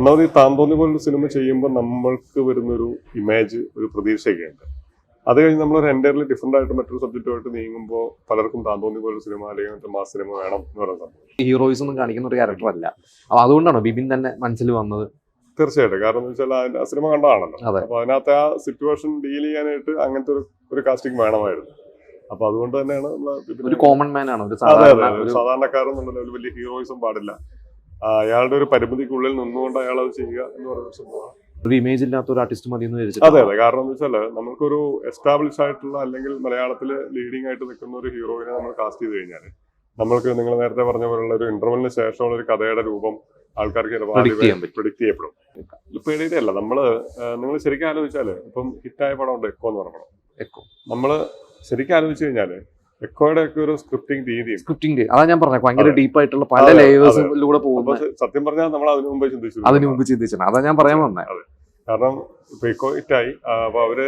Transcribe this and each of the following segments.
ഒന്നാമത് ഈ താന്തോന്നി പോലൊരു സിനിമ ചെയ്യുമ്പോൾ നമ്മൾക്ക് വരുന്നൊരു ഇമേജ്, ഒരു പ്രതീക്ഷയൊക്കെ ഉണ്ട്. അത് കഴിഞ്ഞ് നമ്മളൊരു എൻ്റയർലി ഡിഫറെൻ്റ് ആയിട്ട് മറ്റൊരു സബ്ജക്റ്റുമായിട്ട് നീങ്ങുമ്പോൾ പലർക്കും താന്തോന്നി പോലൊരു സിനിമ അല്ലെങ്കിൽ മാസ് സിനിമ വേണം എന്ന് പറയുന്നത് ഹീറോയിസ് ഒന്നും കാണിക്കുന്ന ഒരു ക്യാരക്ടർ അല്ല. അപ്പൊ അതുകൊണ്ടാണോ ബിബിൻ തന്നെ മനസ്സിൽ വന്നത്? തീർച്ചയായിട്ടും. കാരണം എന്ന് വെച്ചാൽ ആ സിനിമ കണ്ടതാണല്ലോ. അപ്പൊ അതിനകത്ത് ആ സിറ്റുവേഷൻ ഡീൽ ചെയ്യാനായിട്ട് അങ്ങനത്തെ ഒരു കാസ്റ്റിംഗ് വേണമായിരുന്നു. അപ്പൊ അതുകൊണ്ട് തന്നെയാണ് ഒരു കോമൺ മാൻ ആണ്, ഒരു സാധാരണക്കാരൻ എന്നുള്ള ഒരു വലിയ ഹീറോയിസം പാടില്ല. അയാളുടെ ഒരു പരിമിതിക്കുള്ളിൽ നിന്നുകൊണ്ട് അയാൾ അത് ചെയ്യുക എന്ന് പറയുന്ന സംഭവമാണ്. ഒരു ഇമേജ് ഇല്ലാത്ത ഒരു ആർട്ടിസ്റ്റ് മതി എന്ന് വിചാരിച്ചു. അതെ. കാരണം എന്ന് വെച്ചാൽ നമുക്കൊരു എസ്റ്റാബ്ലിഷ് ആയിട്ടുള്ള അല്ലെങ്കിൽ മലയാളത്തിൽ ലീഡിംഗ് ആയിട്ട് നിൽക്കുന്ന ഒരു ഹീറോയിനെ നമ്മൾ കാസ്റ്റ് ചെയ്ത് കഴിഞ്ഞാൽ നമ്മൾക്ക് നിങ്ങൾ നേരത്തെ പറഞ്ഞ പോലുള്ള ഒരു ഇന്റർവെലിന് ശേഷമുള്ള ഒരു കഥയുടെ രൂപം ആൾക്കാർക്ക് പ്രിഡിക്ട് ചെയ്യപ്പെടും. പേടിയല്ല. നിങ്ങൾ ശരിക്കും ആലോചിച്ചാല് ഇപ്പം ഹിറ്റായ പടം ഉണ്ട് എക്കോ എന്ന് പറഞ്ഞ പടം. എക്കോ നമ്മള് ശരിക്കും ആലോചിച്ച് കഴിഞ്ഞാല് എക്കോയുടെ ഒക്കെ ഒരു സ്ക്രിപ്റ്റിംഗ് അതാ ഞാൻ പറഞ്ഞത്, ഭയങ്കര ഡീപ്പായിട്ടുള്ള പല ലേയേഴ്സിലൂടെ പോകുമ്പോൾ സത്യം പറഞ്ഞാൽ നമ്മൾ അതിനു മുമ്പ് ചിന്തിച്ചു. അതാ ഞാൻ പറയാൻ വന്നത്. കാരണം ഇപ്പൊ എക്കോ ഹിറ്റായി. അപ്പൊ അവര്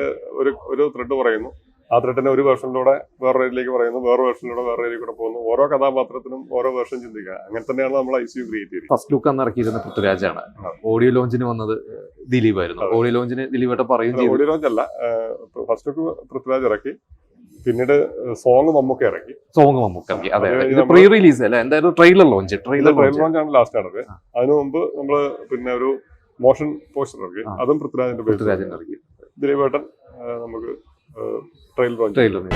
ഒരു ത്രെഡ് പറയുന്നു, ആ ത്രെഡിനെ ഒരു വേർഷനിലൂടെ വേറെ രീതിയിലേക്ക് പറയുന്നു, വേറെ വേർഷനിലൂടെ വേറെ രീതിയിൽ കൂടെ പോകുന്നു. ഓരോ കഥാപാത്രത്തിനും ഓരോ വേർഷൻ ചിന്തിക്കുക. അങ്ങനെ തന്നെയാണ് നമ്മൾ ICU ക്രിയേറ്റ് ചെയ്തത്. ഫസ്റ്റ് ലുക്ക് അന്ന് ഇറക്കിയിരുന്ന പൃഥ്വിരാജാണ്. ഓഡിയോ ലോഞ്ചിന് വന്നത് ദിലീപായിരുന്നു. ഓഡിയോ ലോഞ്ചിന് ദിലീപേട്ട പറയും. ഓഡിയോ ലോഞ്ച് അല്ല, ഫസ്റ്റ് ലുക്ക് പൃഥ്വിരാജ് ഇറക്കി, പിന്നീട് സോങ് മമ്മൂക്ക ഇറക്കി. അതെ, പ്രീ റിലീസ് അല്ല, എന്തായാലും ട്രെയിലർ ലോഞ്ച് ആണ് ലാസ്റ്റ് ആണത്. അതിനു മുമ്പ് നമ്മള് പിന്നെ ഒരു മോഷൻ പോസ്റ്റർ ഇറക്കി, അതും പൃഥ്വിരാജിന്റെ ഇറക്കി. ദിലീപേട്ടൻ നമുക്ക് ട്രെയിലർ ലോഞ്ച്.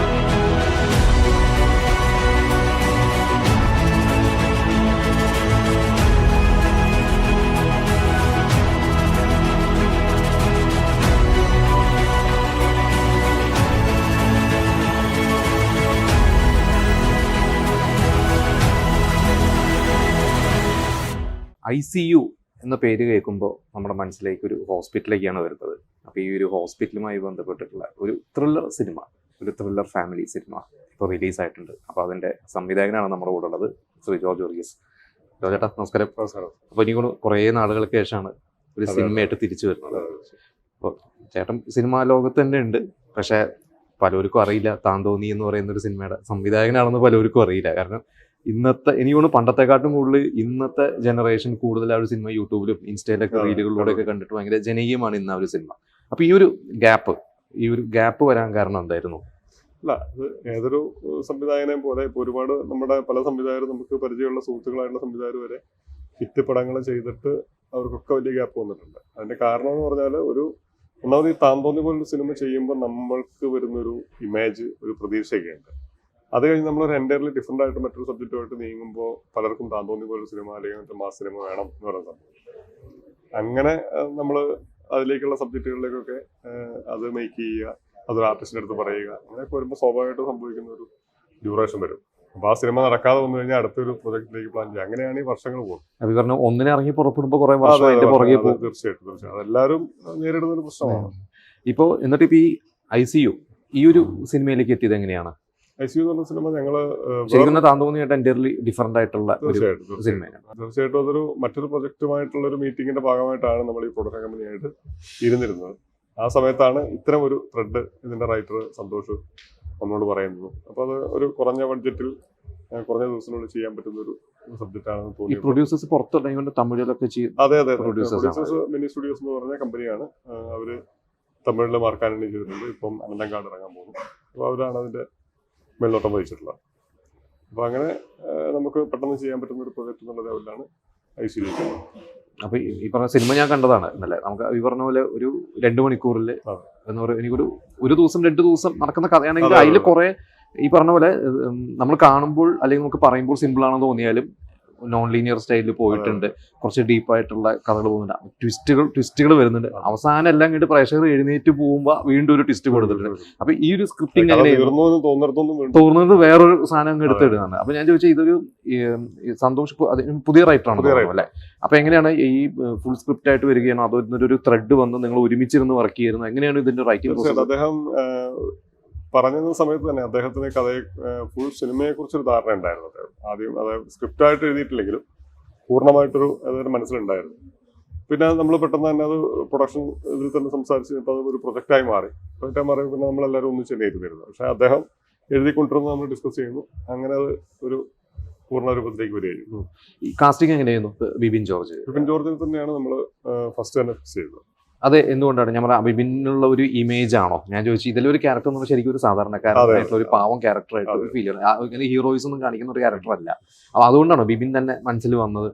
ICU എന്ന പേര് കേൾക്കുമ്പോൾ നമ്മുടെ മനസ്സിലേക്ക് ഒരു ഹോസ്പിറ്റലിലേക്കാണ് വരുന്നത്. അപ്പോൾ ഈ ഒരു ഹോസ്പിറ്റലുമായി ബന്ധപ്പെട്ടിട്ടുള്ള ഒരു ത്രില്ലർ സിനിമ, ഒരു ത്രില്ലർ ഫാമിലി സിനിമ ഇപ്പോൾ റിലീസായിട്ടുണ്ട്. അപ്പോൾ അതിൻ്റെ സംവിധായകനാണ് നമ്മുടെ കൂടെ ഉള്ളത്, ശ്രീ ജോർജ് വർഗീസ്. ജോർജേട്ടാ നമസ്കാരം. അപ്പോൾ ഇനി കുറേ നാളുകൾക്ക് ശേഷമാണ് ഒരു സിനിമയായിട്ട് തിരിച്ചു വരുന്നത്. അപ്പോൾ ചേട്ടൻ സിനിമാ ലോകത്ത് തന്നെ ഉണ്ട്, പക്ഷേ പലർക്കും അറിയില്ല താന്തോന്നി എന്ന് പറയുന്ന ഒരു സിനിമയുടെ സംവിധായകനാണെന്ന് പലർക്കും അറിയില്ല. കാരണം എനിക്ക് തോന്നുന്നു പണ്ടത്തെക്കാട്ടും കൂടുതൽ ഇന്നത്തെ ജനറേഷൻ കൂടുതൽ ആ ഒരു സിനിമ യൂട്യൂബിലും ഇൻസ്റ്റയിലൊക്കെ റീലുകളിലൂടെയൊക്കെ കണ്ടിട്ട് ഭയങ്കര ജനകീയമാണ് ഇന്ന് ആ ഒരു സിനിമ. അപ്പൊ ഈ ഒരു ഗ്യാപ്പ് വരാൻ കാരണം എന്തായിരുന്നു? അല്ല, ഏതൊരു സംവിധായകനെയും പോലെ ഇപ്പൊ ഒരുപാട് നമ്മുടെ പല സംവിധായകരും, നമുക്ക് പരിചയമുള്ള സുഹൃത്തുക്കളായിട്ടുള്ള സംവിധായകർ വരെ ഹിറ്റ് പടങ്ങൾ ചെയ്തിട്ട് അവർക്കൊക്കെ വലിയ ഗ്യാപ്പ് വന്നിട്ടുണ്ട്. അതിന്റെ കാരണം എന്ന് പറഞ്ഞാൽ ഒന്നാമത് ഈ താന്തോന്നി പോലൊരു സിനിമ ചെയ്യുമ്പോൾ നമ്മൾക്ക് വരുന്നൊരു ഇമേജ്, ഒരു പ്രതീക്ഷയൊക്കെ ഉണ്ട്. അത് കഴിഞ്ഞ് നമ്മളൊരു എൻ്റയർലി ഡിഫറെൻ്റ് ആയിട്ട് മറ്റൊരു സബ്ജക്റ്റുമായിട്ട് നീങ്ങുമ്പോൾ പലർക്കും താന്തോന്നി പോലൊരു സിനിമ അല്ലെങ്കിൽ മാസ് സിനിമ വേണം എന്ന് പറയുന്നത്. അങ്ങനെ നമ്മൾ അതിലേക്കുള്ള സബ്ജക്റ്റുകളിലേക്കൊക്കെ അത് മേക്ക് ചെയ്യുക, അതൊരു ആർട്ടിസ്റ്റിൻ്റെ അടുത്ത് പറയുക, അങ്ങനെയൊക്കെ വരുമ്പോൾ സ്വാഭാവികമായിട്ട് സംഭവിക്കുന്ന ഒരു ഡ്യൂറേഷൻ വരും. അപ്പോൾ ആ സിനിമ നടക്കാതെ വന്നു കഴിഞ്ഞാൽ അടുത്തൊരു പ്രൊജക്റ്റിലേക്ക് പ്ലാൻ ചെയ്യുക. അങ്ങനെയാണ് ഈ വർഷങ്ങൾ പോകുന്നത്. ഒന്നിനെ ഇറങ്ങി പുറപ്പെടുമ്പോൾ കുറേ വർഷം തീർച്ചയായിട്ടും അതെല്ലാവരും നേരിടുന്ന ഒരു പ്രശ്നമാണ്. ഇപ്പോൾ എന്നിട്ട് ഇപ്പോൾ ഈ ICU ഈ ഒരു സിനിമയിലേക്ക് എത്തിയത് എങ്ങനെയാണ്? ICU എന്ന് പറഞ്ഞ സിനിമ ഞങ്ങള് താന്തോന്നിയായിട്ട് എൻ്റയർലി ഡിഫറെന്റ് ആയിട്ടുള്ള സിനിമയാണ്. തീർച്ചയായിട്ടും അതൊരു മറ്റൊരു പ്രൊജക്റ്റുമായിട്ടുള്ള ഒരു മീറ്റിംഗിന്റെ ഭാഗമായിട്ടാണ് നമ്മൾ ഈ പ്രൊഡക്ഷൻ കമ്പനിയായിട്ട് ഇരുന്നിരുന്നത്. ആ സമയത്താണ് ഇത്തരം ഒരു ത്രെഡ് ഇതിന്റെ റൈറ്റർ സന്തോഷ് നമ്മളോട് പറയുന്നത്. അപ്പോൾ അത് ഒരു കുറഞ്ഞ ബഡ്ജറ്റിൽ കുറഞ്ഞ ദിവസത്തിനുള്ളിൽ ചെയ്യാൻ പറ്റുന്ന ഒരു സബ്ജക്റ്റ് ആണെന്ന് തോന്നി. പ്രൊഡ്യൂസേഴ്സ് പുറത്തുണ്ടെങ്കിൽ തമിഴിലൊക്കെ അതെ. പ്രൊഡ്യൂസേഴ്സ് മിനി സ്റ്റുഡിയോസ് എന്ന് പറഞ്ഞ കമ്പനിയാണ്. അവര് തമിഴിൽ മാർക്കാനണി ചെയ്തിട്ടുണ്ട്. ഇപ്പം അനന്തങ്കാട് ഇറങ്ങാൻ പോകുന്നു. അപ്പോൾ അവരാണ് അതിന്റെ മേൽനോട്ടം വഹിച്ചിട്ടുള്ളത്. അപ്പോൾ അങ്ങനെ നമുക്ക് പെട്ടെന്ന് ചെയ്യാൻ പറ്റുന്ന ഒരു പ്രൊജക്റ്റ് എന്നുള്ള ലെവലിലാണ് ICU. അപ്പോൾ ഈ പറഞ്ഞ സിനിമ ഞാൻ കണ്ടതാണ് ഇന്നലെ. നമുക്ക് ഈ പറഞ്ഞ പോലെ ഒരു 2 മണിക്കൂറിൽ എന്ന് പറയുക, എനിക്കൊരു ദിവസം 2 ദിവസം നടക്കുന്ന കഥയാണെങ്കിൽ അതിൽ കുറേ ഈ പറഞ്ഞ പോലെ നമ്മൾ കാണുമ്പോൾ അല്ലെങ്കിൽ നമുക്ക് പറയുമ്പോൾ സിമ്പിൾ ആണെന്ന് തോന്നിയാലും നോൺ ലീനിയർ സ്റ്റൈലിൽ പോയിട്ടുണ്ട്. കുറച്ച് ഡീപ്പായിട്ടുള്ള കഥകൾ പോകുന്നുണ്ട്, ട്വിസ്റ്റുകൾ വരുന്നുണ്ട്. അവസാനം എല്ലാം കണ്ട് പ്രേക്ഷകർ എഴുന്നേറ്റ് പോകുമ്പോൾ വീണ്ടും ഒരു ട്വിസ്റ്റ് കൊടുത്തിട്ടുണ്ട്. അപ്പൊ ഈ ഒരു സ്ക്രിപ്റ്റിംഗ് തോന്നുന്നത് വേറൊരു സാധനം എടുത്തിടുന്നതാണ്. അപ്പൊ ഞാൻ ചോദിച്ചാൽ ഇതൊരു സന്തോഷ് പുതിയ റൈറ്ററാണ് അല്ലെ? അപ്പൊ എങ്ങനെയാണ് ഈ ഫുൾ സ്ക്രിപ്റ്റ് ആയിട്ട് വരികയാണോ അതോ ഒരു ത്രെഡ് വന്ന് നിങ്ങൾ ഒരുമിച്ചിരുന്ന് വർക്ക് ചെയ്യുന്നത്? എങ്ങനെയാണ് ഇതിന്റെ റൈറ്റിംഗ് പ്രോസസ്? അദ്ദേഹം പറഞ്ഞ സമയത്ത് തന്നെ അദ്ദേഹത്തിന് കഥയെ ഫുൾ സിനിമയെ കുറിച്ചൊരു ധാരണ ഉണ്ടായിരുന്നു. അദ്ദേഹം ആദ്യം അതായത് സ്ക്രിപ്റ്റായിട്ട് എഴുതിയിട്ടില്ലെങ്കിലും പൂർണ്ണമായിട്ടൊരു അതൊരു മനസ്സിലുണ്ടായിരുന്നു. പിന്നെ നമ്മൾ പെട്ടെന്ന് തന്നെ അത് പ്രൊഡക്ഷൻ ഇതിൽ തന്നെ സംസാരിച്ച് ഇപ്പോൾ അത് ഒരു പ്രൊജക്റ്റായി മാറി. പിന്നെ നമ്മളെല്ലാവരും ഒന്നിച്ച് തന്നെ എഴുതി വരുന്നത്. പക്ഷേ അദ്ദേഹം എഴുതിക്കൊണ്ടിരുന്നത് നമ്മൾ ഡിസ്കസ് ചെയ്യുന്നു. അങ്ങനെ അത് ഒരു പൂർണ്ണ രൂപത്തിലേക്ക് വരികയും. ഈ കാസ്റ്റിംഗ് എങ്ങനെയായിരുന്നു ബിബിൻ ജോർജ്? ബിപിൻ ജോർജിനെ തന്നെയാണ് നമ്മൾ ഫസ്റ്റ് തന്നെ ഫിക്സ് ചെയ്തത്. അത് എന്തുകൊണ്ടാണ് ഞാൻ പറഞ്ഞ ബിബിനുള്ള ഒരു ഇമേജ് ആണോ ഞാൻ ചോദിച്ചു? ഇതിലൊരു ക്യാരക്ടർ എന്ന് പറഞ്ഞാൽ ശരിക്കും ഒരു സാധാരണക്കാരനായിട്ടുള്ള ഒരു പാവം ക്യാരക്ടറായിട്ട് ഒരു ഫീൽ ചെയ്യണം. ഹീറോയിസ് ഒന്നും കാണിക്കുന്ന ഒരു ക്യാരക്ടർ അല്ല. അപ്പൊ അതുകൊണ്ടാണോ ബിബിൻ തന്നെ മനസ്സിൽ വന്നത്?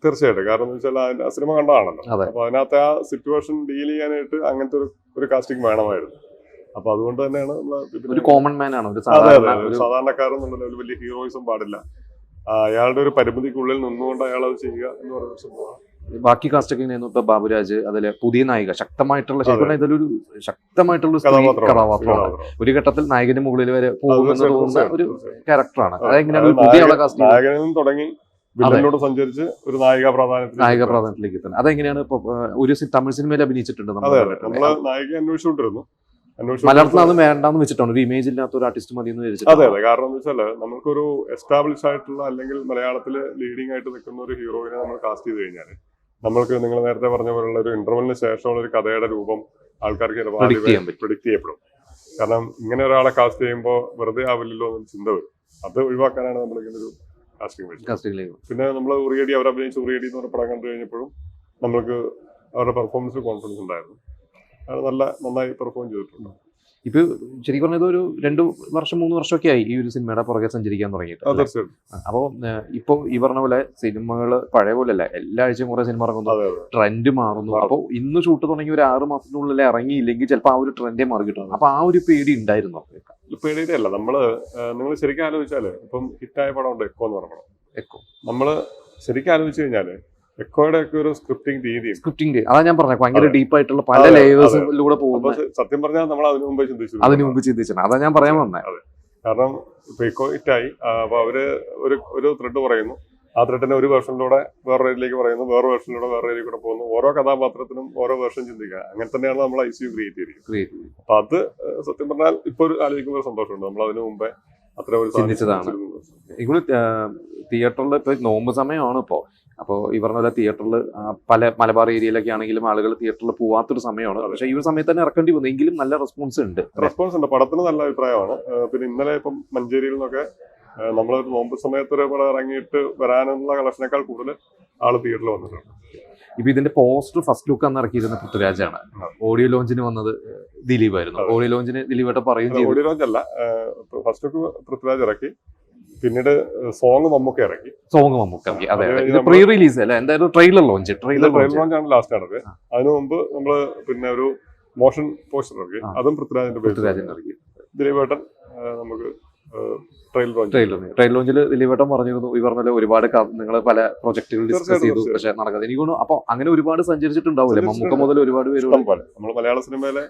തീർച്ചയായിട്ടും. കാരണം എന്ന് വെച്ചാൽ ആ സിനിമ കണ്ടതാണല്ലോ. അതെ. അപ്പൊ അതിനകത്ത് ആ സിറ്റുവേഷൻ ഡീൽ ചെയ്യാനായിട്ട് അങ്ങനത്തെ ഒരു കാസ്റ്റിംഗ് വേണമായിരുന്നു. അപ്പൊ അതുകൊണ്ട് തന്നെയാണ് ഒരു കോമൺ മാൻ ആണ്, ഒരു സാധാരണക്കാരെന്നുള്ള ഒരു വലിയ ഹീറോയിസം പാടില്ല. അയാളുടെ ഒരു പരിമിതിക്കുള്ളിൽ നിന്നുകൊണ്ട് അയാൾ അത് ചെയ്യുക എന്ന് പറയുന്ന സംഭവമാണ്. ബാക്കി കാസ്റ്റ് ഒക്കെ ഇപ്പൊ ബാബുരാജ്, അതിലെ പുതിയ നായിക ശക്തമായിട്ടുള്ള ശരിക്കും ഇതൊരു ശക്തമായിട്ടുള്ള കഥാപാത്രമാണ്. ഒരു ഘട്ടത്തിൽ നായകന് മുകളിൽ വരെ പോകുമെന്ന് തോന്നുന്ന ഒരു ക്യാരക്ടറാണ്. അതെങ്ങനെയാണ് പുതിയ ആളെ കാസ്റ്റ്? നായകനും തുടങ്ങി വില്ലനോട് സഞ്ചരിച്ച് ഒരു നായിക പ്രാധാന്യത്തിലേക്ക് എത്തുന്നത്. അതെങ്ങനെയാണ് ഇപ്പൊ ഒരു തമിഴ് സിനിമയിൽ അഭിനയിച്ചിട്ടുണ്ട് നമ്മള് നായിക അന്വേഷിച്ചുകൊണ്ടിരുന്നു. മലയാളത്തിൽ അത് വേണ്ടാന്ന് വെച്ചിട്ടാണ്, ഒരു ഇമേജ് ഇല്ലാത്ത ഒരു ആർട്ടിസ്റ്റ് മതി എന്ന് വെച്ചിട്ട്. അതെ. കാരണം എന്ന് വെച്ചാല് നമുക്കൊരു എസ്റ്റാബ്ലിഷ് ആയിട്ടുള്ള അല്ലെങ്കിൽ മലയാളത്തില് ലീഡിംഗ് ആയിട്ട് നിൽക്കുന്ന ഒരു ഹീറോയിനെ നമ്മൾ കാസ്റ്റ് ചെയ്ത് കഴിഞ്ഞാൽ നമ്മൾക്ക് നിങ്ങൾ നേരത്തെ പറഞ്ഞ പോലുള്ള ഒരു ഇന്റർവെലിന് ശേഷമുള്ള ഒരു കഥയുടെ രൂപം ആൾക്കാർക്ക് പ്രെഡിക്റ്റ് ചെയ്യപ്പെടും. കാരണം ഇങ്ങനെ ഒരാളെ കാസ്റ്റ് ചെയ്യുമ്പോൾ വെറുതെ ആവില്ലല്ലോ എന്നൊരു ചിന്ത വരും. അത് ഒഴിവാക്കാനാണ് നമ്മൾ ഇങ്ങനെ ഒരു കാസ്റ്റിംഗ്. പിന്നെ നമ്മൾ ഉറിയടി, അവർ അഭിനയിച്ച ഉറിയടി എന്ന് പറഞ്ഞ പടം കണ്ടു കഴിഞ്ഞപ്പോഴും നമ്മൾക്ക് അവരുടെ പെർഫോമൻസിൽ കോൺഫിഡൻസ് ഉണ്ടായിരുന്നു. നന്നായി പെർഫോം ചെയ്തിട്ടുണ്ട്. ഇപ്പൊ ശരിക്കും പറഞ്ഞത് ഒരു 2 വർഷം 3 വർഷമൊക്കെ ആയി ഈ ഒരു സിനിമയുടെ പുറകെ സഞ്ചരിക്കാൻ തുടങ്ങിയിട്ട്. അപ്പൊ ഇപ്പൊ ഈ പറഞ്ഞ പോലെ സിനിമകള് പഴയ പോലെ അല്ല, എല്ലാ ആഴ്ചയും കുറെ സിനിമ ഇറങ്ങുന്നു, ട്രെൻഡ് മാറുന്നു. അപ്പൊ ഇന്ന് ഷൂട്ട് തുടങ്ങി ഒരു 6 മാസത്തിനുള്ളിൽ ഇറങ്ങിയില്ലെങ്കിൽ ചിലപ്പോൾ ആ ഒരു ട്രെൻഡേ മാറി കിട്ടും. അപ്പൊ ആ ഒരു പേടി ഉണ്ടായിരുന്നോ? പേടിയുടെ അല്ല, നിങ്ങൾ ശരിക്കും ആലോചിച്ചാല് ഇപ്പം ഹിറ്റായ പടം ഉണ്ട് എക്കോ എന്ന് പറഞ്ഞ പടം. എക്കോ നമ്മള് ശരിക്കും ആലോചിച്ചു കഴിഞ്ഞാല് എക്കോയുടെ ഒക്കെ ഒരു സ്ക്രിപ്റ്റിംഗ് അതാ ഞാൻ പറഞ്ഞത്, ഭയങ്കര ഡീപ്പായിട്ടുള്ള പല ലേയേഴ്സിലൂടെ പോകുമ്പോൾ സത്യം പറഞ്ഞാൽ നമ്മൾ അതിനു മുമ്പ് ചിന്തിച്ചു. അതാ ഞാൻ പറയാൻ വന്നത്. കാരണം ഇപ്പൊ എക്കോ ഹിറ്റായി. അപ്പൊ അവര് ഒരു ത്രെഡ് പറയുന്നു, ആ ത്രെഡിനെ ഒരു വേർഷനിലൂടെ വേറെ രീതിയിലേക്ക് പറയുന്നു, വേറെ വേർഷനിലൂടെ വേറെ രീതിയിൽ കൂടെ പോകുന്നു. ഓരോ കഥാപാത്രത്തിനും ഓരോ വേർഷൻ ചിന്തിക്കുക. അങ്ങനെ തന്നെയാണ് നമ്മൾ ICU ക്രിയേറ്റ് ചെയ്തിരിക്കുന്നത്. അപ്പൊ അത് സത്യം പറഞ്ഞാൽ ഇപ്പൊ ആലോചിക്കുമ്പോൾ സന്തോഷമുണ്ട്. നമ്മൾ അതിനു മുമ്പേ അത്ര ഒരു ചിന്തിച്ചതാണ്. ഇവിടെ തിയേറ്ററിൽ ഇപ്പൊ നോമ്പ് സമയമാണ് ഇപ്പോ. അപ്പോൾ ഈ പറഞ്ഞ പോലെ തിയേറ്ററിൽ പല മലബാർ ഏരിയയിലൊക്കെ ആണെങ്കിലും ആളുകൾ തിയേറ്ററിൽ പോവാത്തൊരു സമയമാണ്. പക്ഷേ ഈ ഒരു സമയത്ത് തന്നെ ഇറക്കേണ്ടി വന്നു, എങ്കിലും നല്ല റെസ്പോൺസ് ഉണ്ട്. പടത്തിന് നല്ല അഭിപ്രായമാണ്. പിന്നെ ഇന്നലെ ഇപ്പം മഞ്ചേരിയിൽ നിന്നൊക്കെ നമ്മളൊരു നോമ്പ് സമയത്ത് ഒരു പടം ഇറങ്ങിയിട്ട് വരാനുള്ള കളക്ഷനേക്കാൾ കൂടുതൽ ആള് തിയേറ്ററിൽ വന്നിട്ടുണ്ട്. ഇപ്പൊ ഇതിന്റെ പോസ്റ്റർ ഫസ്റ്റ് ലുക്ക് അന്ന് ഇറക്കിയിരുന്ന പൃഥ്വിരാജാണ്. ഓഡിയോ ലോഞ്ചിന് വന്നത് ദിലീപായിരുന്നു. ഓഡിയോ ലോഞ്ചിന് ദിലീപേട്ട പറയും ചെയ്തു. ഓഡിയോ ലോഞ്ച് അല്ല, ഫസ്റ്റ് ലുക്ക് പൃഥ്വിരാജ് ഇറക്കി, പിന്നീട് സോങ് മമ്മൂക്ക ഇറക്കി. അതെ, ഇത് പ്രീ റിലീസ് അല്ല, എന്തായാലും ട്രെയിലർ ലോഞ്ച് ആണ് ലാസ്റ്റ് ആണത്. അതിനു മുമ്പ് നമ്മള് പിന്നെ ഒരു മോഷൻ പോസ്റ്റർ ഇറക്കി, അതും പൃഥ്വിരാജിന്റെ ഇറക്കി. ദിലീപേട്ടൻ നമുക്ക് ട്രെയിലർ ലോഞ്ചിൽ ദിലീപേട്ടൻ പറഞ്ഞിരുന്നു, ഈ പറഞ്ഞ ഒരുപാട് നിങ്ങൾ പല പ്രൊജക്ടുകൾ ഡിസ്കസ് ചെയ്തു, പക്ഷെ നടക്കാതെ. എനിക്ക് തോന്നുന്നു അപ്പൊ അങ്ങനെ ഒരുപാട് സഞ്ചരിച്ചിട്ടുണ്ടാവില്ലേ മമ്മൂക്ക മുതൽ ഒരുപാട് പേര്. നമ്മൾ മലയാള സിനിമയിലെ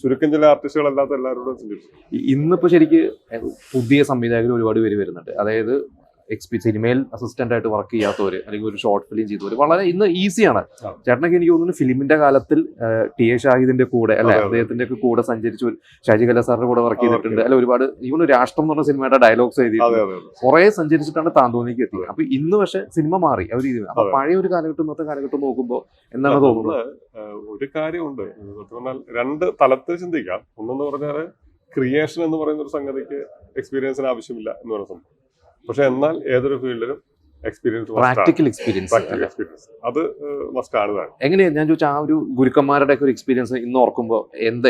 ചുരുക്കം ചില ആർട്ടിസ്റ്റുകളല്ലാത്ത എല്ലാവരോടും സഞ്ചരിച്ചു. ഇന്നിപ്പോ ശരിക്ക് പുതിയ സംവിധായകർ ഒരുപാട് പേര് വരുന്നുണ്ട്. അതായത് സിനിമയിൽ അസിസ്റ്റന്റ് ആയിട്ട് വർക്ക് ചെയ്യാത്തവര്, അല്ലെങ്കിൽ ഒരു ഷോർട്ട് ഫിലിം ചെയ്തവര് വളരെ ഇന്ന് ഈസിയാണ്. ചേട്ടനൊക്കെ എനിക്ക് തോന്നുന്നു ഫിലിമിന്റെ കാലത്തിൽ ടി എ ഷാഹിദിന്റെ കൂടെ അല്ലെ, അദ്ദേഹത്തിന്റെ ഒക്കെ കൂടെ സഞ്ചരിച്ചു. ഷാജി കല സാറിന്റെ കൂടെ വർക്ക് ചെയ്തിട്ടുണ്ട്. അല്ല, ഒരുപാട് ഇവന് രാഷ്ട്രം എന്ന് പറഞ്ഞ സിനിമയുടെ ഡയലോഗ്സ് എഴുതിയിട്ടുണ്ട്. കുറെ സഞ്ചരിച്ചിട്ടാണ് താന്തോന്നിക്ക് എത്തിയത്. അപ്പൊ ഇന്ന് പക്ഷെ സിനിമ മാറി അവർ രീതി. അപ്പൊ പഴയ ഒരു കാലഘട്ടം ഇന്നത്തെ കാലഘട്ടം നോക്കുമ്പോൾ എന്താണ് തോന്നുന്നത്? ഒരു കാര്യമുണ്ട്, രണ്ട് തലത്തിൽ ചിന്തിക്കാം. ഒന്നെന്ന് പറഞ്ഞാല് ക്രിയേഷൻ എന്ന് പറയുന്ന ഒരു സംഗതിക്ക് എക്സ്പീരിയൻസിന് ആവശ്യമില്ല എന്ന് പറയുന്ന സംഭവം. പക്ഷെ എന്നാൽ ഏതൊരു ഫീൽഡിലും പ്രാക്ടിക്കൽ എക്സ്പീരിയൻസ് അത് മസ്റ്റ് ആണ്. എങ്ങനെയാ ഞാൻ ചോദിച്ചാൽ ആ ഒരു ഗുരുക്കന്മാരുടെ ഒക്കെ ഒരു എക്സ്പീരിയൻസ് ഇന്ന് ഓർക്കുമ്പോൾ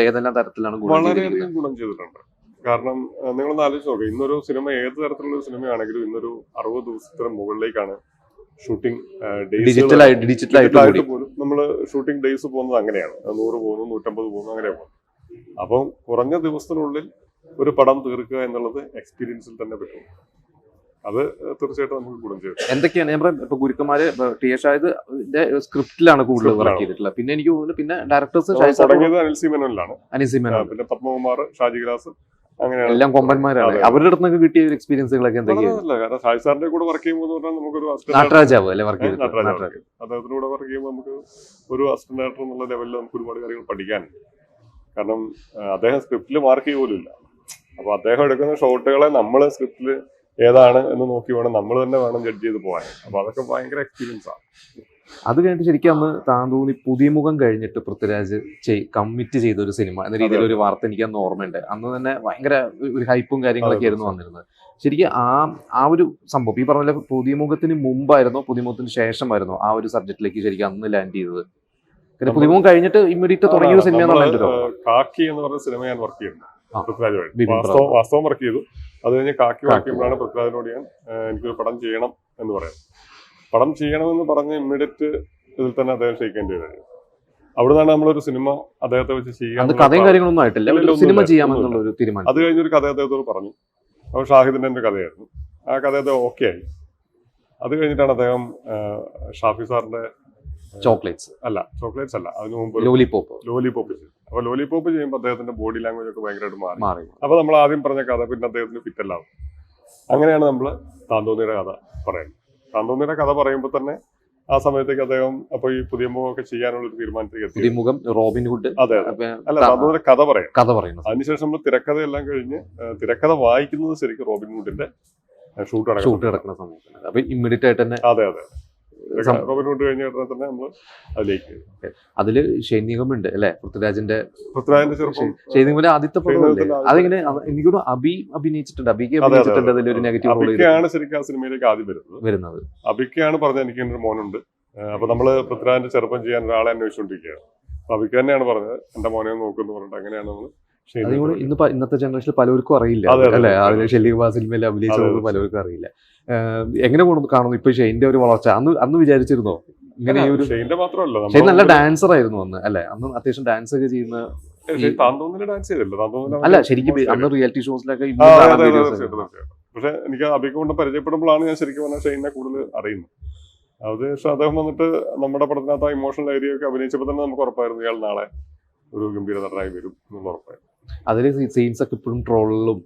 ഏതെല്ലാം തരത്തിലാണ് വളരെയധികം ഗുണം ചെയ്തിട്ടുണ്ട്. കാരണം നിങ്ങളൊന്ന് ആലോചിച്ച് നോക്കുക, ഇന്നൊരു സിനിമ ഏത് തരത്തിലുള്ള ഒരു സിനിമയാണെങ്കിലും ഇന്നൊരു 60 ദിവസത്തിന് മുകളിലേക്കാണ് ഷൂട്ടിംഗ് ഡിജിറ്റലായിട്ട് പോലും നമ്മൾ ഷൂട്ടിംഗ് ഡേയ്സ് പോകുന്നത് അങ്ങനെയാണ്. 100 പോകുന്നു, 150 പോകുന്നു, അങ്ങനെ പോകുന്നു. അപ്പം കുറഞ്ഞ ദിവസത്തിനുള്ളിൽ ഒരു പടം തീർക്കുക എന്നുള്ളത് എക്സ്പീരിയൻസിൽ തന്നെ പറ്റും. അത് തീർച്ചയായിട്ടും നമുക്ക് ഗുണം ചെയ്യും. എന്തൊക്കെയാണ് ഞാൻ പറയാം, ഇപ്പൊ ഗുരുക്കന്മാര് ടി എ ഷാഹിദിന്റെ സ്ക്രിപ്റ്റിലാണ് കൂടുതൽ വർക്ക് ചെയ്തിട്ടുള്ളത്. പിന്നെ എനിക്ക് തോന്നുന്നു പിന്നെ ഡയറക്ടേഴ്സ് അനിൽ സി മേനോനിലാണ്, പിന്നെ പത്മകുമാർ, ഷാജി ഗ്ലാസ്, അങ്ങനെ എല്ലാം കൊമ്പന്മാരാണ്. അവരുടെ അടുത്തൊക്കെ കിട്ടിയ ഒരു എക്സ്പീരിയൻസുകളൊക്കെ എന്തൊക്കെയാണ്? കാരണം ഷാജി സാറിന്റെ കൂടെ വർക്ക് ചെയ്യുമ്പോൾ നമുക്കൊരു നടരാജാവ് അല്ലെ വർക്ക് ചെയ്തത്, അദ്ദേഹത്തിന്റെ കൂടെ വർക്ക് ചെയ്യുമ്പോൾ നമുക്ക് ഒരു അസിസ്റ്റന്റ് ഡയറക്ടർ എന്നുള്ള ലെവലിൽ നമുക്ക് ഒരുപാട് കാര്യങ്ങൾ പഠിക്കാനുണ്ട്. കാരണം അദ്ദേഹം സ്ക്രിപ്റ്റിൽ മാർക്ക് ചെയ്യുപോലുമില്ല. അപ്പൊ അദ്ദേഹം എടുക്കുന്ന ഷോട്ടുകളെ നമ്മൾ സ്ക്രിപ്റ്റിൽ ഏതാണ് എന്ന് നോക്കി വേണം നമ്മൾ തന്നെ ജഡ്ജ് ചെയ്ത് പോകാൻ. അപ്പൊ അതൊക്കെ ഭയങ്കര എക്സ്പീരിയൻസ് ആണ്. അത് കഴിഞ്ഞിട്ട് ശരിക്കും അന്ന് താന്തൂന്നി പുതിയ മുഖം കഴിഞ്ഞിട്ട് പൃഥ്വിരാജ് കമ്മിറ്റ് ചെയ്ത ഒരു സിനിമ എന്ന രീതിയിൽ ഒരു വാർത്ത എനിക്ക് അന്ന് ഓർമ്മയുണ്ട്. അന്ന് തന്നെ ഭയങ്കര ഒരു ഹൈപ്പും കാര്യങ്ങളൊക്കെ ആയിരുന്നു വന്നിരുന്നത്. ശരിക്കും ആ ഒരു സംഭവം ഈ പറഞ്ഞ പുതിയ മുഖത്തിന് മുമ്പായിരുന്നോ പുതിയ മുഖത്തിന് ശേഷമായിരുന്നോ ആ ഒരു സബ്ജക്റ്റിലേക്ക് ശരിക്കും അന്ന് ലാൻഡ് ചെയ്തത്? പുതിയ മുഖം കഴിഞ്ഞിട്ട് ഇമ്മീഡിയറ്റ് തുടങ്ങിയ സിനിമ കാക്കി എന്ന് പറഞ്ഞ സിനിമ ഞാൻ വർക്ക് ചെയ്യുന്നു പൃഥ്വിരാജുമായിട്ട്. വാസ്തവം വർക്ക് ചെയ്തു. അത് കഴിഞ്ഞ് കാക്കി വർക്ക് ചെയ്യുമ്പോഴാണ് പൃഥ്വിരാജിനോട് ഞാൻ എനിക്കൊരു പടം ചെയ്യണം എന്ന് പറയുന്നത്. പടം ചെയ്യണമെന്ന് പറഞ്ഞ് ഇമ്മീഡിയറ്റ് ഇതിൽ തന്നെ അദ്ദേഹം ക്ഷയിക്കേണ്ടി വരും. അവിടുന്നാണ് നമ്മളൊരു സിനിമ അദ്ദേഹത്തെ വെച്ച് ചെയ്യാൻ കഥയും കാര്യങ്ങളൊന്നും ആയിട്ടില്ല, സിനിമ ചെയ്യാമെന്നുള്ള ഒരു തീരുമാനം. അത് കഴിഞ്ഞൊരു കഥ അദ്ദേഹത്തോട് പറഞ്ഞു. അപ്പോൾ ഷാഹിദിന്റെ ഒരു കഥയായിരുന്നു. ആ കഥ അദ്ദേഹം ഓക്കെ ആയി. അത് കഴിഞ്ഞിട്ടാണ് അദ്ദേഹം ഷാഫി സാറിന്റെ ചോക്ലേറ്റ്സ് അല്ല അതിന് മുമ്പ് ലോലിപോപ്പ് ചെയ്തു. അപ്പൊ ലോലിപോപ്പ് ചെയ്യുമ്പോൾ അദ്ദേഹത്തിന്റെ ബോഡി ലാംഗ്വേജ് ഒക്കെ ഭയങ്കരമായിട്ട് മാറി. അപ്പൊ നമ്മൾ ആദ്യം പറഞ്ഞ കഥ പിന്നെ അദ്ദേഹത്തിന് ഫിറ്റല്ലാവും. അങ്ങനെയാണ് നമ്മൾ താന്തോന്നിയുടെ കഥ പറയുന്നത്. താന്തോന്നിയുടെ കഥ പറയുമ്പോൾ തന്നെ ആ സമയത്തേക്ക് അദ്ദേഹം അപ്പൊ ഈ പുതിയ മുഖമൊക്കെ ചെയ്യാനുള്ള ഒരു തീരുമാനത്തിലേക്ക് എത്തി. പുതിയ മുഖം, റോബിൻഹുഡ്. അതെ അല്ല, താന്തോന്നിയുടെ കഥ പറയുന്നത്. അതിനുശേഷം നമ്മൾ തിരക്കഥയെല്ലാം കഴിഞ്ഞ് തിരക്കഥ വായിക്കുന്നത് ശരിക്കും റോബിൻഹുഡിന്റെ ഷൂട്ട് നടക്കുന്ന സമയത്ത്. അപ്പൊ ഇമ്മീഡിയറ്റ് ആയിട്ട് തന്നെ അതെ റോബിൻഹുഡ് കഴിഞ്ഞ തന്നെ നമ്മൾ അതിലേക്ക്. അതില് ഷെയ്ൻ നിഗം ഉണ്ട് അല്ലെ, പൃഥ്വിരാജിന്റെ ചെറുപ്പം. ഷെയ്ൻ നിഗമിന്റെ ആദ്യത്തെ പടം അതിങ്ങനെ എനിക്കൊരു അഭിനയിച്ചിട്ടുണ്ട്. അബിക്ക് അഭിനയിച്ചിട്ടുണ്ട് അതിലൊരു നെഗറ്റീവ് റോൾ. അബിക്കാണ് ശരിക്കും ആ സിനിമയിലേക്ക് ആദ്യം വരുന്നത്. അബിക്കാണ് പറഞ്ഞത് എനിക്ക് ഒരു മോനുണ്ട്. അപ്പൊ നമ്മള് പൃഥ്വിരാജിന്റെ ചെറുപ്പം ചെയ്യാൻ ഒരാളെ അന്വേഷിച്ചുകൊണ്ടിരിക്കുകയാണ്. അപ്പൊ അബിക്ക് തന്നെയാണ് പറഞ്ഞത് എന്റെ മോനെ നോക്കുന്നു പറഞ്ഞിട്ട്. അങ്ങനെയാണ് നമ്മൾ ഇന്നത്തെ ജനറേഷനിൽ പലർക്കും അറിയില്ല അല്ലെ, അതിൽ ഷെല്ലികുമാർ സിനിമയിൽ അഭിനയിച്ചത് പലർക്കും അറിയില്ല. എങ്ങനെ കാണുന്നു ഇപ്പൊ ഷെയ്ന്റെ ഒരു വളർച്ച? അന്ന് വിചാരിച്ചിരുന്നോ ഇങ്ങനെ? ഷെയ്ന്റെ മാത്രമല്ല, ഷെയ്ൻ നല്ല ഡാൻസർ ആയിരുന്നു അന്ന് അല്ലെ, അന്ന് അത്യാവശ്യം ഡാൻസ് ഒക്കെ ചെയ്യുന്ന. അല്ല ശരിക്കും അന്ന് റിയാലിറ്റി ഷോസിലൊക്കെ. പക്ഷെ എനിക്ക് അബിക്ക് കൊണ്ട് പരിചയപ്പെടുമ്പോഴാണ് ഞാൻ ശരിക്കും പറഞ്ഞാൽ ഷെയ്നെ കൂടുതൽ അറിയുന്നത്. അതിനുശേഷം അദ്ദേഹം വന്നിട്ട് നമ്മുടെ പടത്തിനകത്ത് ഇമോഷണൽ ഏരിയ ഒക്കെ അഭിനയിച്ചപ്പോൾ തന്നെ നമുക്ക് ഉറപ്പായിരുന്നു ഇയാൾ നാളെ ഒരു ഗംഭീര നടനായി വരും എന്നുള്ള ഉറപ്പായിരുന്നു. അതില് സീൻസ് ഒക്കെ ഇപ്പോഴും ട്രോളിലും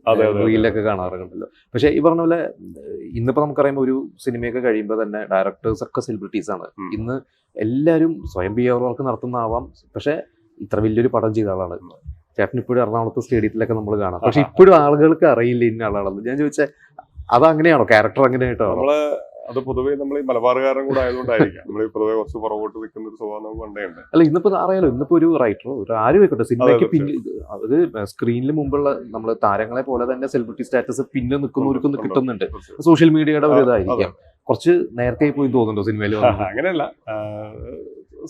റീലൊക്കെ കാണാറുണ്ടല്ലോ. പക്ഷെ ഈ പറഞ്ഞ പോലെ ഇന്നിപ്പോ നമുക്കറിയുമ്പോൾ ഒരു സിനിമയൊക്കെ കഴിയുമ്പോൾ തന്നെ ഡയറക്ടേഴ്സ് ഒക്കെ സെലിബ്രിറ്റീസ് ആണ്. ഇന്ന് എല്ലാവരും സ്വയം PR വർക്ക് നടത്തുന്നതാവാം, പക്ഷെ ഇത്ര വലിയൊരു പടം ചെയ്ത ആളാണ് ചേട്ടൻ. ഇപ്പോഴും എറണാകുളത്ത് സ്റ്റേഡിയത്തിലൊക്കെ നമ്മൾ കാണാം. പക്ഷെ ഇപ്പോഴും ആളുകൾക്ക് അറിയില്ല ഇന്ന ആളാണെന്ന്. ഞാൻ ചോദിച്ചാൽ അത് അങ്ങനെയാണോ, ക്യാരക്ടർ അങ്ങനെയായിട്ടാണോ? അത് പൊതുവേ നമ്മൾ ഈ മലബാറുകാരൻ കൂടെ ആയതുകൊണ്ടായിരിക്കാം നമ്മൾ പൊതുവെ കുറച്ച് പുറകോട്ട് നിൽക്കുന്ന ഒരു സ്വഭാവം നമുക്ക് കണ്ടേണ്ട്. അല്ല ഇന്നിപ്പോ അറിയാലോ, ഇന്നിപ്പോ ഒരു റൈറ്ററോ ഒരു ആരും ആയിക്കോട്ടെ സിനിമയ്ക്ക് അത് സ്ക്രീനിന് മുമ്പുള്ള നമ്മള് താരങ്ങളെ പോലെ തന്നെ സെലിബ്രിറ്റി സ്റ്റാറ്റസ് പിന്നെ നിൽക്കുന്നവർക്കും കിട്ടുന്നുണ്ട്. സോഷ്യൽ മീഡിയയുടെ ഒരു ഇതായിരിക്കാം. കുറച്ച് നേരത്തെ പോയി തോന്നുന്നുണ്ടോ സിനിമയിൽ? അങ്ങനെയല്ല,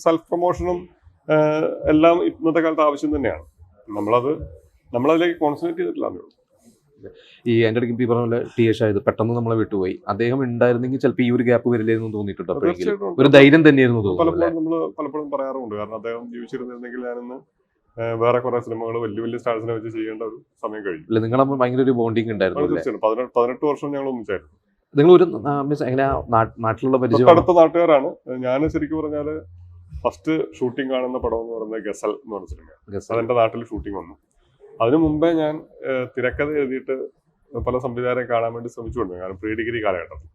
സെൽഫ് പ്രൊമോഷനും എല്ലാം ഇന്നത്തെ കാലത്ത് ആവശ്യം തന്നെയാണ്. നമ്മളതിലേക്ക് കോൺസെൻട്രേറ്റ് ചെയ്തിട്ടില്ല. ഈ എൻ്റെ ഇടയ്ക്ക് ഈ പറഞ്ഞ പോലെ TS ആയത് പെട്ടെന്ന് നമ്മളെ വിട്ടുപോയി. അദ്ദേഹം ഉണ്ടായിരുന്നെങ്കിൽ ചിലപ്പോൾ ഈ ഒരു ഗ്യാപ്പ് വരില്ലായിരുന്നു തോന്നിയിട്ടുണ്ടോ? ഒരു ധൈര്യം തന്നെയായിരുന്നു തോന്നുന്നു. പലപ്പോഴും പറയാറുണ്ട്. കാരണം അദ്ദേഹം ജീവിച്ചിരുന്നെങ്കിൽ ഞാനിന്ന് വേറെ കുറെ സിനിമകൾ വലിയ സ്റ്റാർസിനെ വെച്ച് ചെയ്യേണ്ട ഒരു സമയം കഴിഞ്ഞു. അല്ല നിങ്ങൾ ഭയങ്കര ഒരു ബോണ്ടിങ് ഉണ്ടായിരുന്നു. 18 വർഷം ഞങ്ങൾ ഒന്നിച്ചായിരുന്നു. നിങ്ങൾ ഒരു നാട്ടിലുള്ള പരിചയം? അടുത്ത നാട്ടുകാരാണ്. ഞാൻ ശരിക്കും പറഞ്ഞാല് ഫസ്റ്റ് ഷൂട്ടിംഗ് കാണുന്ന പടം എന്ന് പറയുന്നത് ഗസൽ എന്ന് പറഞ്ഞ സിനിമ. അതെന്റെ നാട്ടിൽ ഷൂട്ടിംഗ് വന്നു. അതിനു മുമ്പേ ഞാൻ തിരക്കഥ എഴുതിയിട്ട് പല സംവിധായകരെ കാണാൻ വേണ്ടി ശ്രമിച്ചുകൊണ്ടിരുന്നു. കാരണം പ്രീ ഡിഗ്രി കാലഘട്ടത്തിൽ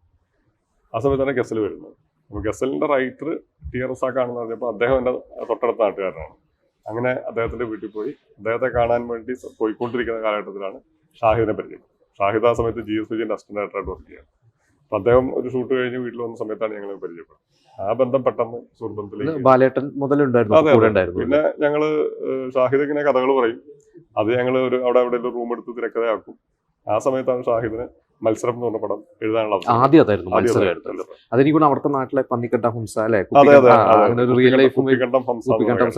ആ സമയത്താണ് ഗസൽ വരുന്നത്. അപ്പോൾ ഗസലിന്റെ റൈറ്റർ TR റസാഖാണെന്ന് പറഞ്ഞപ്പോൾ അദ്ദേഹം എൻ്റെ തൊട്ടടുത്ത നാട്ടുകാരനാണ്. അങ്ങനെ അദ്ദേഹത്തിന്റെ വീട്ടിൽ പോയി അദ്ദേഹത്തെ കാണാൻ വേണ്ടി പോയിക്കൊണ്ടിരിക്കുന്ന കാലഘട്ടത്തിലാണ് ഷാഹിദിനെ പരിചയം. ഷാഹിദ് ആ സമയത്ത് GS വിജയന്റെ അസിസ്റ്റന്റ് ഡയറക്ടറായിട്ട് വർക്ക് ചെയ്യുക. അപ്പൊ അദ്ദേഹം ഒരു ഷൂട്ട് കഴിഞ്ഞ് വീട്ടിൽ വന്ന സമയത്താണ് ഞങ്ങൾ പരിചയപ്പെടുന്നത്. ആ ബന്ധം പെട്ടെന്ന് സുഹൃത്തുക്കളിലേക്ക്. ബാലേട്ടൻ മുതലുണ്ടായിരുന്നു. പിന്നെ ഞങ്ങള് ഷാഹിദ് ഇങ്ങനെ കഥകൾ പറയും. അത് ഞങ്ങള് അവിടെ ഒരു റൂം എടുത്ത് തിരക്കഥയാക്കും. ആ സമയത്താണ് ഷാഹിദിന് മത്സരം എന്ന് പറഞ്ഞ പടം എഴുതാനുള്ള ആദ്യം അതായിരുന്നു മത്സരം. അതെനിക്ക് അവിടുത്തെ നാട്ടിലെ പന്നിക്കട്ട ഹംസ അല്ലെ,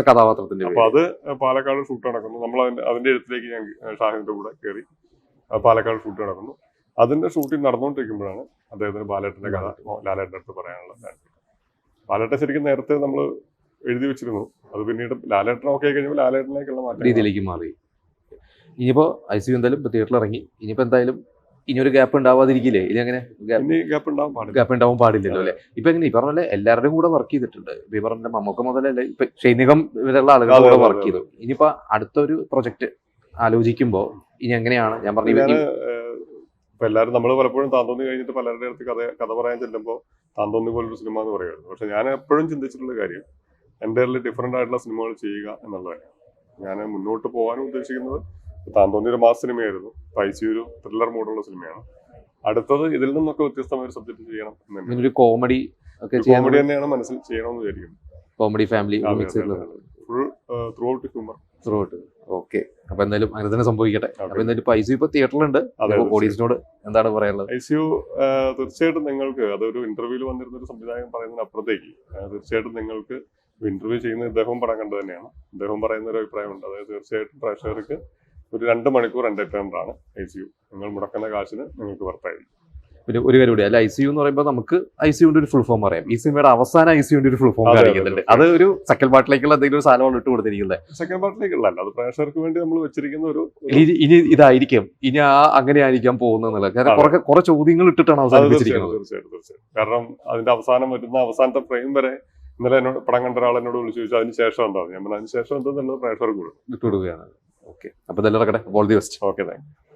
കഥാപാത്രത്തിന്റെ. അപ്പൊ അത് പാലക്കാട് ഷൂട്ട് നടക്കുന്നു. നമ്മൾ അതിന്റെ എഴുത്തിലേക്ക് ഞാൻ ഷാഹിദിന്റെ കൂടെ കയറി പാലക്കാട് ഷൂട്ട് നടക്കുന്നു. അതിന്റെ ഷൂട്ടിംഗ് നടന്നുകൊണ്ടിരിക്കുമ്പോഴാണ് അദ്ദേഹത്തിന് ബാലേട്ടന്റെ കഥ ലാലേട്ടന്റെ അടുത്ത് പറയാനുള്ള. ബാലേട്ടൻ ശരിക്കും നേരത്തെ നമ്മൾ എഴുതി വെച്ചിരുന്നു. അത് പിന്നീട് ലാലേട്ടൻ ഓക്കെ കഴിഞ്ഞപ്പോൾ ലാലേട്ടനിലേക്കുള്ള മാറ്റം രീതിയിലേക്ക് മാറി. ഇനിയിപ്പോ ICU എന്തായാലും തിയേറ്ററിൽ ഇറങ്ങി. ഇനിയിപ്പോ എന്തായാലും ഇനിയൊരു ഗ്യാപ്പ് ഉണ്ടാവാതിരിക്കില്ലേ? ഇനി അങ്ങനെ ഗ്യാപ്പ് ഉണ്ടാവാൻ പാടില്ലല്ലോ അല്ലെ? ഇപ്പൊ എങ്ങനെ ഈ പറഞ്ഞ എല്ലാവരുടെയും കൂടെ വർക്ക് ചെയ്തിട്ടുണ്ട്. ഈ പറഞ്ഞ മമ്മൂക്ക മുതലല്ലേ ഇപ്പൊ ഷെയ്ൻ നിഗം ഇവരുള്ള ആളുകളുടെ കൂടെ വർക്ക് ചെയ്തു. ഇനിയിപ്പോ അടുത്തൊരു പ്രൊജക്ട് ആലോചിക്കുമ്പോ ഇനി എങ്ങനെയാണ്? ഞാൻ പറഞ്ഞു ഇപ്പൊ എല്ലാവരും നമ്മൾ പലപ്പോഴും താന്തോന്നി കഴിഞ്ഞിട്ട് പലരുടെ അടുത്ത് കഥ പറയാൻ ചെല്ലുമ്പോൾ താന്തോന്നി പോലൊരു സിനിമ എന്ന് പറയുമായിരുന്നു. പക്ഷെ ഞാൻ എപ്പോഴും ചിന്തിച്ചിട്ടുള്ള കാര്യം എൻ്റെ ഡിഫറെന്റ് ആയിട്ടുള്ള സിനിമകൾ ചെയ്യുക എന്നുള്ളതാണ്. ഞാൻ മുന്നോട്ട് പോകാനും ഉദ്ദേശിക്കുന്നത് താന്തോന്നി ഒരു മാസ് സിനിമയായിരുന്നു. ICU ഒരു ത്രില്ലർ മോഡുള്ള സിനിമയാണ്. അടുത്തത് ഇതിൽ നിന്നൊക്കെ വ്യത്യസ്തമായ ഒരു സബ്ജക്ട് ചെയ്യണം. കോമഡി ഒക്കെ ചെയ്യാൻ കോമഡി തന്നെയാണ് മനസ്സിൽ ചെയ്യണമെന്ന് വിചാരിക്കുന്നത്. Comedy family mix full through out humour. Through out. Okay, അപ്പൊ എന്തായാലും അങ്ങനെ തന്നെ സംഭവിക്കട്ടെ. Okay. അപ്പൊ എന്തായാലും ICU ഇപ്പൊ തിയേറ്ററിലുണ്ട്. അതെ, ഓഡിയൻസിനോട് എന്താണ് പറയാനുള്ളത്? ICU തീർച്ചയായിട്ടും നിങ്ങൾക്ക് അതൊരു ഇന്റർവ്യൂവിൽ വന്നിരുന്ന ഒരു സംവിധായകൻ പറയുന്നതിനപ്പുറത്തേക്ക് തീർച്ചയായിട്ടും നിങ്ങൾക്ക് ഇന്റർവ്യൂ ചെയ്യുന്ന ഇദ്ദേഹവും പടം കണ്ടു തന്നെയാണ്. ഇദ്ദേഹം പറയുന്ന ഒരു അഭിപ്രായമുണ്ട്. അതായത് തീർച്ചയായിട്ടും പ്രേക്ഷകർക്ക് ഒരു 2 മണിക്കൂർ എന്റർടൈൻമെന്റ് ആണ് ICU. നിങ്ങൾ മുടക്കുന്ന കാശിന് നിങ്ങൾക്ക് വർത്തായിരിക്കും. പിന്നെ ഒരു കാര്യം കൂടി, അല്ല ICU എന്ന് പറയുമ്പോൾ നമുക്ക് ICUന്റെ ഒരു ഫുൾ ഫോം അറിയാം. ഈ സിനിമയുടെ അവസാനം ICUന്റെ ഒരു ഫുൾ ഫോം അതെ, കാണിക്കുന്നുണ്ട്. അത് ഒരു സെക്കൻഡ് പാർട്ടിലേക്കുള്ള എന്തെങ്കിലും ഒരു സാധനമാണ് ഇട്ട് കൊടുത്തിരിക്കുന്നത്. സെക്കൻഡ് പാർട്ടിലേക്കുള്ള അത് പ്രേക്ഷകർക്ക് വേണ്ടി നമ്മൾ വെച്ചിരിക്കുന്ന ഒരു ഇനി ഇതായിരിക്കും, ഇനി അങ്ങനെ ആയിരിക്കാൻ പോകുന്നത്. കാരണം കുറെ ചോദ്യങ്ങൾ ഇട്ടിട്ടാണ് അവസാനിപ്പിച്ചിരിക്കുന്നത്. തീർച്ചയായിട്ടും. കാരണം അതിന്റെ അവസാനം വരുന്ന അവസാനത്തെ ഫ്രെയിം വരെ ഇന്നലെ എന്നോട് പടം കണ്ട ഒരാൾ എന്നോട് വിളിച്ചു ചോദിച്ചു അതിന് ശേഷം എന്താ. ഞാൻ അതിന് ശേഷം എന്താന്നുള്ളത് പ്രേക്ഷകർക്ക് ഇട്ടുകൊടുക്കുകയാണ്. ഓക്കെ, അപ്പൊ ഇതെല്ലാം നടക്കട്ടെ. All the best. Okay, thank you.